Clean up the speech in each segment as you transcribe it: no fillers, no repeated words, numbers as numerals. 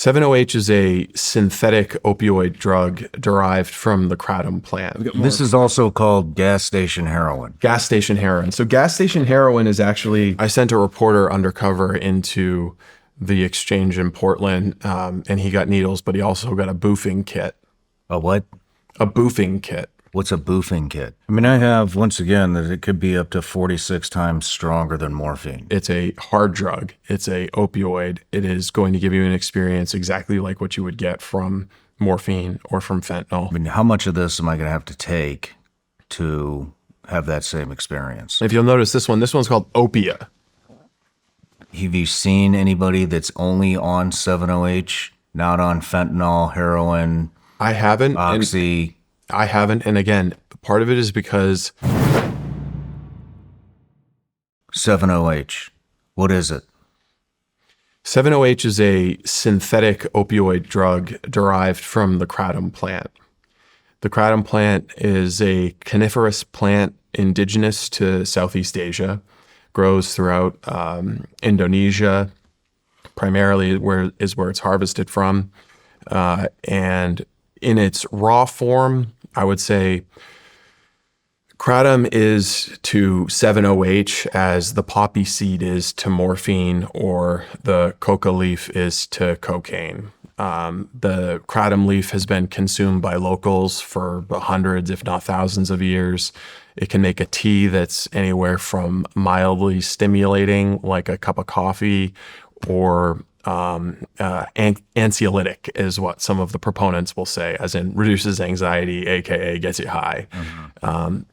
7-OH is a synthetic opioid drug derived from the kratom plant. This is also called gas station heroin. Gas station heroin. So gas station heroin is actually, I sent a reporter undercover into the exchange in Portland, and he got needles, but he also got a boofing kit. A what? A boofing kit. What's a boofing kit? I mean, I have, once again, that it could be up to 46 times stronger than morphine. It's a hard drug. It's a opioid. It is going to give you an experience exactly like what you would get from morphine or from fentanyl. I mean, how much of this am I going to have to take to have that same experience? If you'll notice this one's called Opia. Have you seen anybody that's only on 7-OH, not on fentanyl, heroin, I haven't. oxy? I haven't. And again, part of it is because 7-OH, what is it? 7-OH is a synthetic opioid drug derived from the kratom plant. The kratom plant is a coniferous plant indigenous to Southeast Asia, grows throughout Indonesia, primarily where it's harvested from. And in its raw form, I would say kratom is to 7-OH as the poppy seed is to morphine or the coca leaf is to cocaine. The kratom leaf has been consumed by locals for hundreds, if not thousands of years. It can make a tea that's anywhere from mildly stimulating, like a cup of coffee, or anxiolytic is what some of the proponents will say, as in reduces anxiety, aka gets you high.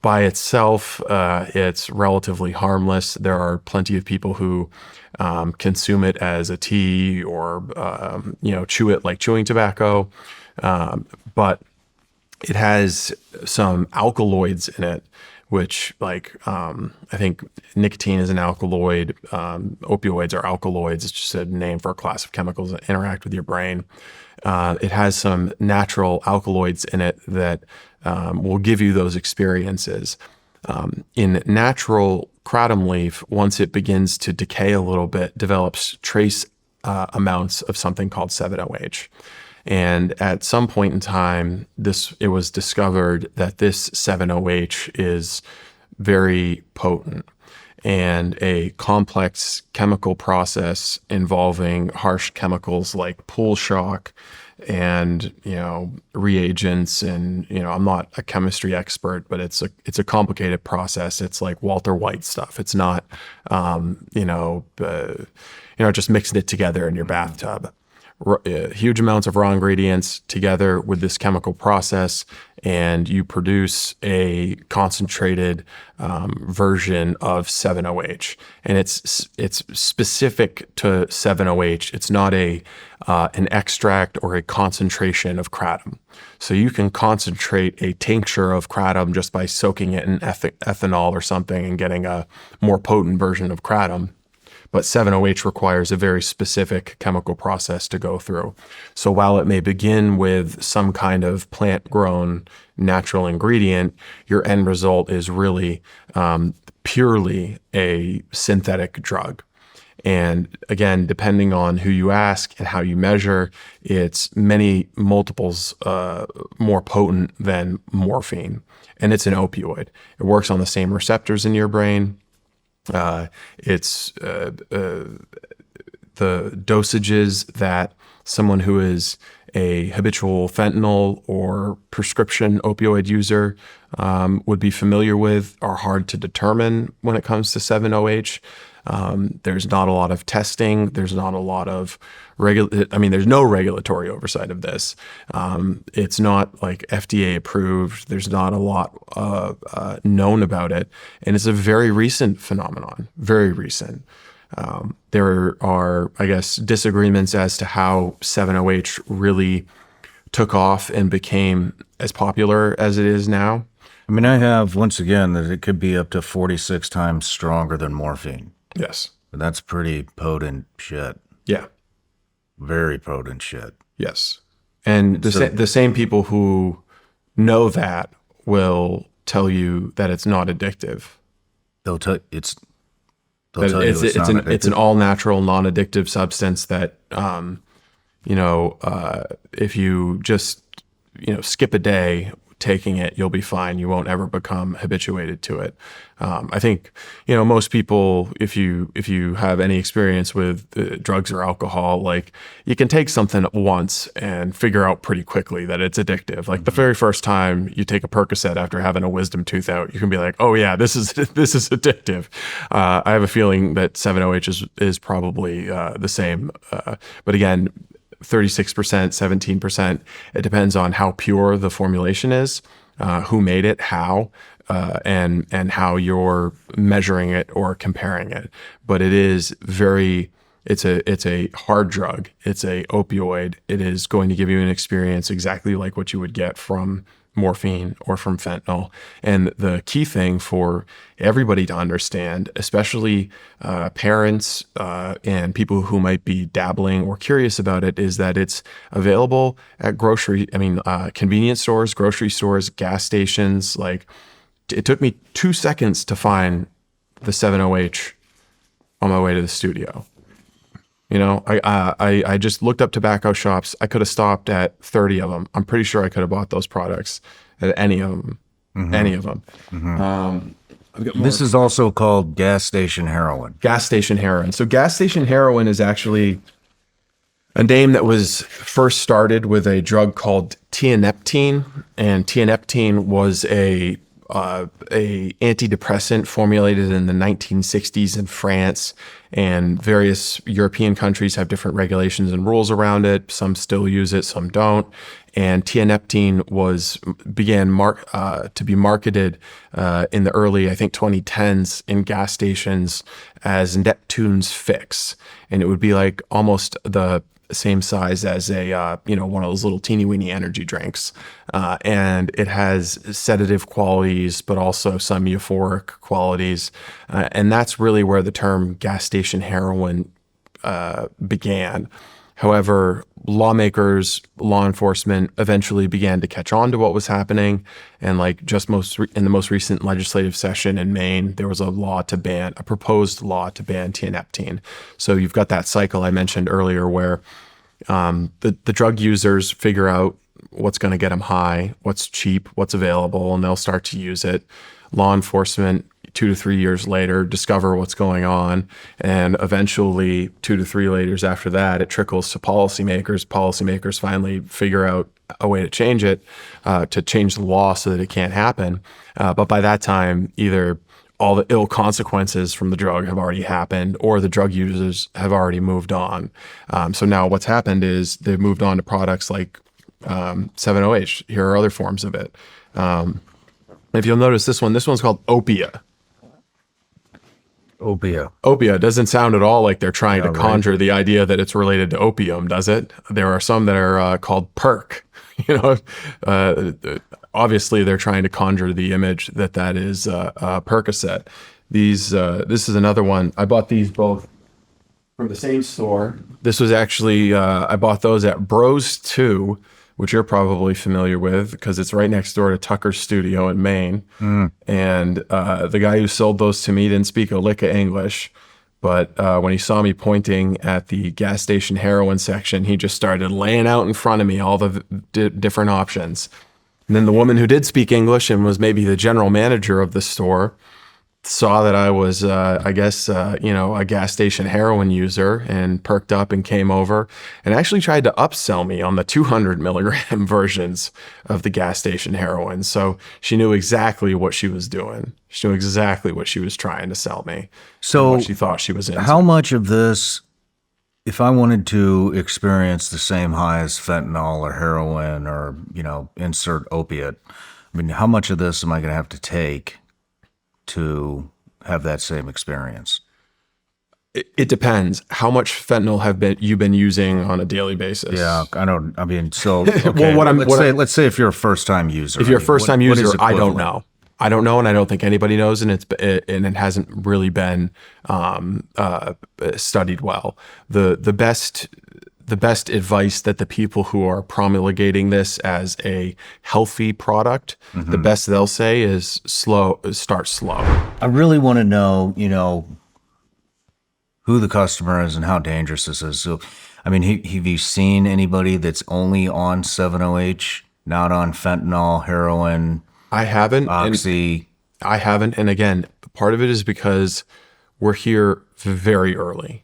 By itself, it's relatively harmless. There are plenty of people who consume it as a tea or chew it like chewing tobacco, but it has some alkaloids in it, which I think nicotine is an alkaloid. Opioids are alkaloids. It's just a name for a class of chemicals that interact with your brain. It has some natural alkaloids in it that will give you those experiences. In natural kratom leaf, once it begins to decay a little bit, develops trace amounts of something called 7-OH. And at some point in time, it was discovered that this 7-OH is very potent, and a complex chemical process involving harsh chemicals like pool shock and reagents, and I'm not a chemistry expert, but it's a complicated process. It's like Walter White stuff. It's not just mixing it together in your bathtub. Huge amounts of raw ingredients together with this chemical process, and you produce a concentrated version of 7-OH. And it's specific to 7-OH. It's not an extract or a concentration of kratom. So you can concentrate a tincture of kratom just by soaking it in ethanol or something and getting a more potent version of kratom. But 7-OH requires a very specific chemical process to go through. So while it may begin with some kind of plant-grown natural ingredient, your end result is really purely a synthetic drug. And again, depending on who you ask and how you measure, it's many multiples more potent than morphine. And it's an opioid. It works on the same receptors in your brain. It's the dosages that someone who is a habitual fentanyl or prescription opioid user would be familiar with are hard to determine when it comes to 7-OH. There's not a lot of testing. There's not a lot of there's no regulatory oversight of this. It's not like FDA approved. There's not a lot known about it. And it's a very recent phenomenon, very recent. There are, I guess, disagreements as to how 7-OH really took off and became as popular as it is now. I mean, I have, once again, that it could be up to 46 times stronger than morphine. Yes. And that's pretty potent shit. Yeah. Very potent shit. Yes. And the same people who know that will tell you that it's not addictive. They'll tell you it's an all natural, non-addictive substance that if you just, skip a day taking it, you'll be fine. You won't ever become habituated to it. I think, most people, if you have any experience with drugs or alcohol, like you can take something once and figure out pretty quickly that it's addictive. Like the very first time you take a Percocet after having a wisdom tooth out, you can be like, oh yeah, this is addictive. I have a feeling that 7-OH is probably the same. But again, 36%, 17%. It depends on how pure the formulation is, who made it, how, and how you're measuring it or comparing it. But it is it's a hard drug. It's a opioid. It is going to give you an experience exactly like what you would get from morphine or from fentanyl. And the key thing for everybody to understand, especially parents and people who might be dabbling or curious about it, is that it's available at convenience stores, grocery stores, gas stations. Like it took me 2 seconds to find the 7-OH on my way to the studio. I just looked up tobacco shops. I could have stopped at 30 of them. I'm pretty sure I could have bought those products at any of them. Any of them. This is also called gas station heroin. Gas station heroin. So gas station heroin is actually a name that was first started with a drug called tianeptine, and tianeptine was a antidepressant formulated in the 1960s in France, and various European countries have different regulations and rules around it. Some still use it, some don't. And tianeptine began to be marketed in the early, I think, 2010s in gas stations as Neptune's Fix, and it would be like almost the same size as a one of those little teeny weeny energy drinks, and it has sedative qualities but also some euphoric qualities, and that's really where the term gas station heroin began. However, lawmakers, law enforcement eventually began to catch on to what was happening, and like in the most recent legislative session in Maine, there was a proposed law to ban tianeptine. So you've got that cycle I mentioned earlier where the drug users figure out what's going to get them high, what's cheap, what's available, and they'll start to use it. Law enforcement 2 to 3 years later discover what's going on, and eventually 2 to 3 years after that, it trickles to policymakers. Policymakers finally figure out a way to change it, to change the law so that it can't happen. But by that time, either all the ill consequences from the drug have already happened, or the drug users have already moved on. So now what's happened is they've moved on to products like 7-OH. Here are other forms of it. If you'll notice this one's called Opia. Opia doesn't sound at all like they're trying to conjure the idea that it's related to opium, does it? There are some that are called Perk. Obviously they're trying to conjure the image that is Percocet. This is another one. I bought these both from the same store. This was actually I bought those at Bros 2, which you're probably familiar with because it's right next door to Tucker's studio in Maine. And the guy who sold those to me didn't speak a lick of English, but when he saw me pointing at the gas station heroin section, he just started laying out in front of me all the different options. And then the woman who did speak English and was maybe the general manager of the store saw that I was, a gas station heroin user, and perked up and came over and actually tried to upsell me on the 200 milligram versions of the gas station heroin. So she knew exactly what she was doing. She knew exactly what she was trying to sell me. So what she thought she was into. How much of this, if I wanted to experience the same high as fentanyl or heroin or, insert opiate, how much of this am I going to have to take to have that same experience? It depends. How much fentanyl you've been using on a daily basis? Yeah, I don't. So okay. Well, let's say if you're a first-time user. If you're a first-time user, I don't know. I don't know, and I don't think anybody knows, and it hasn't really been studied well. The best advice that the people who are promulgating this as a healthy product, the best they'll say is start slow. I really want to know, who the customer is and how dangerous this is. So I mean, have you seen anybody that's only on 7-OH, not on fentanyl, heroin, I haven't. oxy? I haven't. And again, part of it is because we're here very early,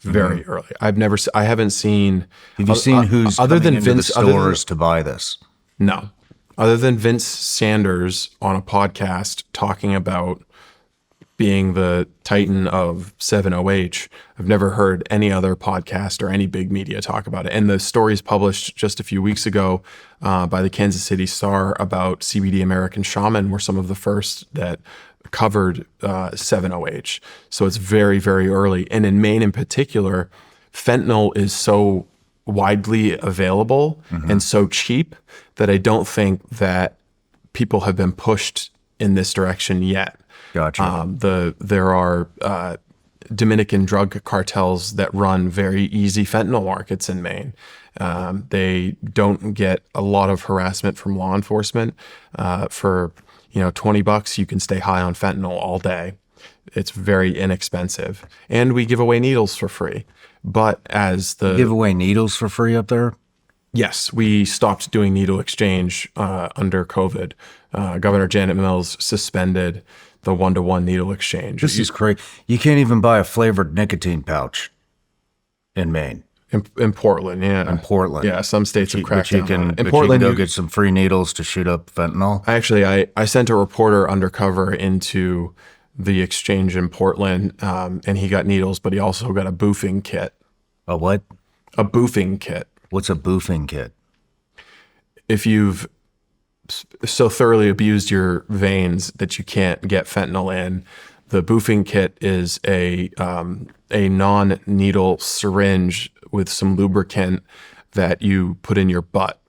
very early. I haven't seen. Have you seen who's other coming than into Vince? the Other than, stores to buy this? no, other than Vince Sanders on a podcast talking about being the titan of 7OH, I've never heard any other podcast or any big media talk about it. And the stories published just a few weeks ago by the Kansas City Star about CBD American Shaman were some of the first that covered 7OH. So it's very, very early. And in Maine in particular, fentanyl is so widely available and so cheap that I don't think that people have been pushed in this direction yet. Gotcha. There are Dominican drug cartels that run very easy fentanyl markets in Maine. They don't get a lot of harassment from law enforcement. For $20, you can stay high on fentanyl all day. It's very inexpensive, and we give away needles for free. But Give away needles for free up there? yes, we stopped doing needle exchange under COVID. Governor Janet Mills suspended the 1-to-1 needle exchange. This is crazy. You can't even buy a flavored nicotine pouch in Maine. In Portland, yeah. In Portland. Yeah, some states have cracked down on it. In But Portland, you can go get some free needles to shoot up fentanyl. actually, I sent a reporter undercover into the exchange in Portland, and he got needles, but he also got a boofing kit. A what? A boofing kit. What's a boofing kit? If you've so thoroughly abused your veins that you can't get fentanyl in, the boofing kit is a non-needle syringe with some lubricant that you put in your butt.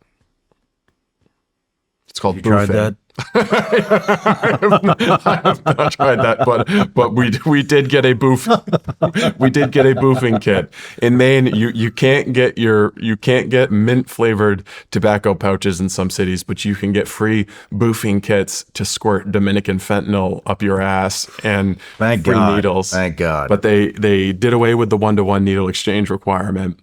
It's called You boofing. tried that? I have not tried that, but we did get a boofing kit in Maine. You can't get mint flavored tobacco pouches in some cities, but you can get free boofing kits to squirt Dominican fentanyl up your ass and Thank free God. needles. Thank God. But they did away with the 1-to-1 needle exchange requirement.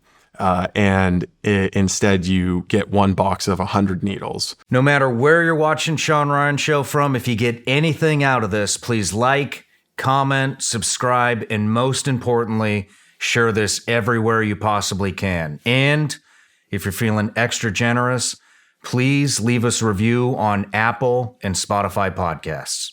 Instead, you get one box of 100 needles. No matter where you're watching Shawn Ryan Show from, if you get anything out of this, please like, comment, subscribe, and most importantly, share this everywhere you possibly can. And if you're feeling extra generous, please leave us a review on Apple and Spotify podcasts.